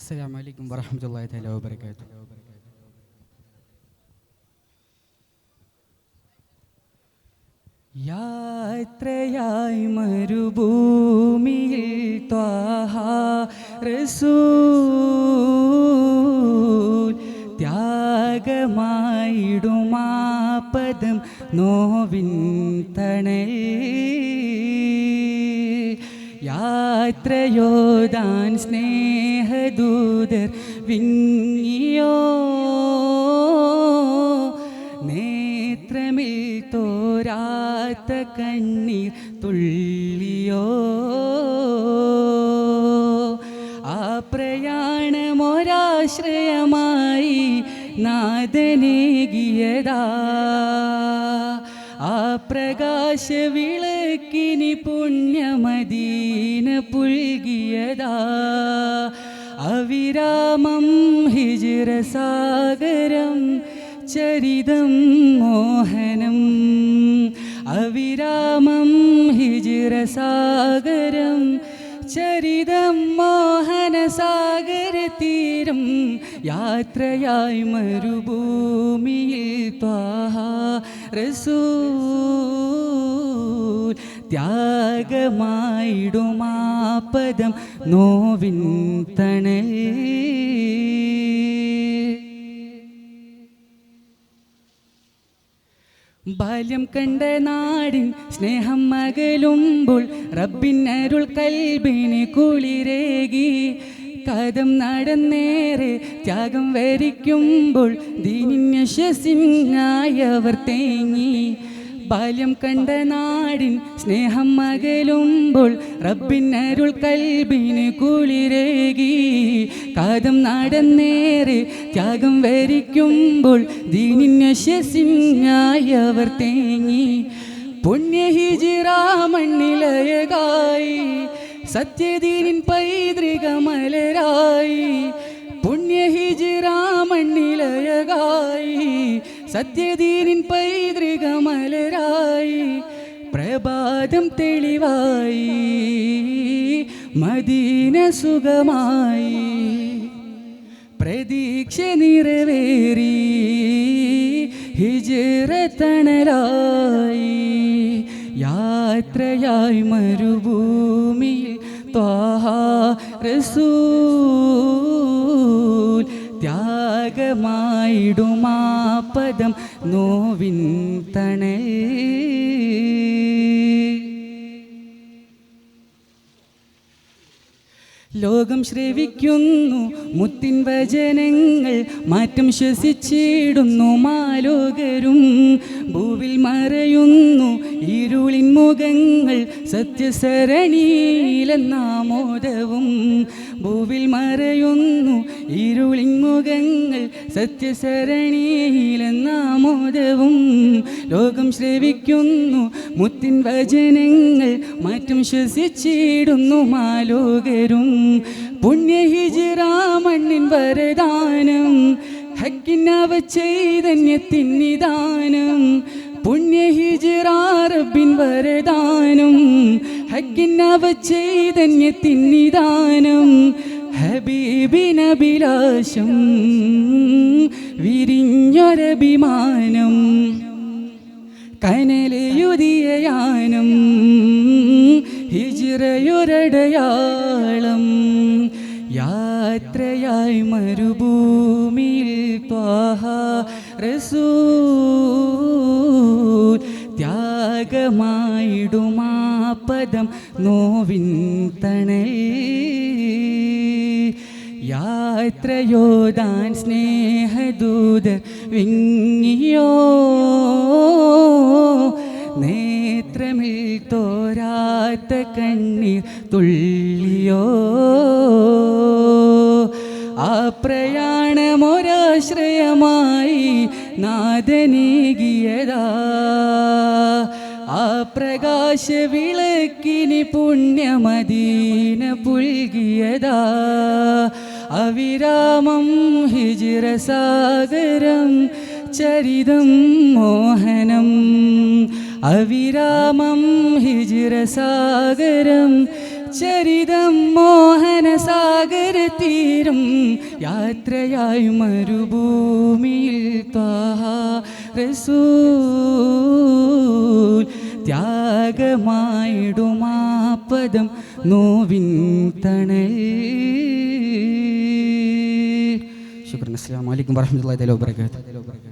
السلام عليكم ورحمة الله تعالى وبركاته. യാത്രയായി മരുഭൂമിയിൽ ത്വാഹ റസൂൽ ത്യാഗമായിടുമാ പദം നോവിൻ തണൽ യാത്രയോദാൻ സ്നേഹദൂതർ വിങ്ങിയോ നേത്രമിൽ തോരാത്ത കണ്ണീർ തുള്ളിയോ ആ പ്രയാണമൊരാശ്രയമായി നാദനേകിയതാ ആ പ്രകാശ വിളക്കിനി പുണ്യമദീന പുൽകിയതാ അവിരാമം ഹിജ്റ സാഗരം ചരിതം മോഹനം അവിരാമം ഹിജ്റ സാഗരം ചരിതം മോഹന സാഗര തീരം യാത്രയായി മരുഭൂമിയിൽ ത്വാഹ റസൂൽ ത്യാഗമായിടുമാ പദം നോവിൻ തണൽ ബാല്യം കണ്ട നാടിൻ സ്നേഹം അകലുമ്പോൾ റബ്ബിനരുൾ കൽബിന് കുളിരേകി കദം നടന്നേറെ ത്യാഗം വരിക്കുമ്പോൾ ദീനിൻ യശസ്സിനായവർ തേങ്ങി ബാല്യം കണ്ട നാടിൻ സ്നേഹം അകലുമ്പോൾ റബ്ബിനരുൾ കൽബിന് കുളിരേകി കദം നടന്നേറെ ത്യാഗം വരിക്കുമ്പോൾ ദീനിൻ യശസ്സിനായവർ തേങ്ങി പുണ്യ ഹിജ്റ മണ്ണിലയകായി സത്യദീനിൻ പൈതൃക മലരായി പുണ്യ ഹിജ്റ മണ്ണിലയകായി സത്യദീനിൻ പൈതൃക മലരായി പ്രഭാതം തെളിവായി മദീന സുഖമായി പ്രതീക്ഷ നിറവേറി ഹിജ്റ തണലായി യാത്രയായി മരുഭൂമിയിൽ ത്വാഹ റസൂൽ ത്യാഗമായിടുമാ പദം നോവിൻ തണൽ ലോകം ശ്രവിക്കുന്നു മുത്തിൻ വചനങ്ങൾ മാറ്റം ശ്വസിച്ചിടുന്നു മാലോകരും ഭൂവിൽ മറയുന്നു ഇരുളിൻ മുഖങ്ങൾ സത്യസരണിയിലെന്നാമോദവും ഭൂവിൽ മറയുന്നു ഇരുളിൻ മുഖങ്ങൾ സത്യസരണിയിലെന്നാമോദവും ലോകം ശ്രവിക്കുന്നു മുത്തിൻ വചനങ്ങൾ മാറ്റം ശ്വസിച്ചിടുന്നു മാലോകരും പുണ്യ ഹിജ്റ മണ്ണിൻ വരദാനം ഹക്കിനവ ചൈതന്യത്തിൻ നിദാനം പുണ്യ ഹിജ്റ റബ്ബിൻ വരദാനം ഹക്കിനവ ചൈതന്യത്തിൻ നിദാനം ഹബീബിനഭിലാഷം വിരിഞ്ഞൊരഭിമാനം കനലയുതിയയാനം ഹിജ്റയൊരടയാളം യാത്രയായി മരുഭൂമിയിൽ ത്വാഹ റസൂൽ ത്യാഗമായിടുമാ പദം നോവിൻ തണൽ യാത്രയോദാൻ സ്നേഹദൂതർ വിങ്ങിയോ നേത്രമിൽ തോരാത്ത കണ്ണീർ തുള്ളിയോ ആ പ്രയാണമൊരാശ്രയമായി നാദനേകിയതാ ആ പ്രകാശ വിളക്കിനി പുണ്യമദീന പുൽകിയതാ അവിരാമം ഹിജ്റ സാഗരം ചരിതം മോഹനം അവിരാമം ഹിജ്റ സാഗരം ചരിതം മോഹന സാഗരം സാഗരതീരം യാത്രയായി മരുഭൂമിയിൽ ത്വാഹ റസൂൽ ത്യാഗമായിടുമാപദം നോവിൻ തണൽ. ശുക്രൻ. അസ്സലാമു അലൈക്കും വറഹ്മത്തുള്ളാഹി വബറകാതുഹു.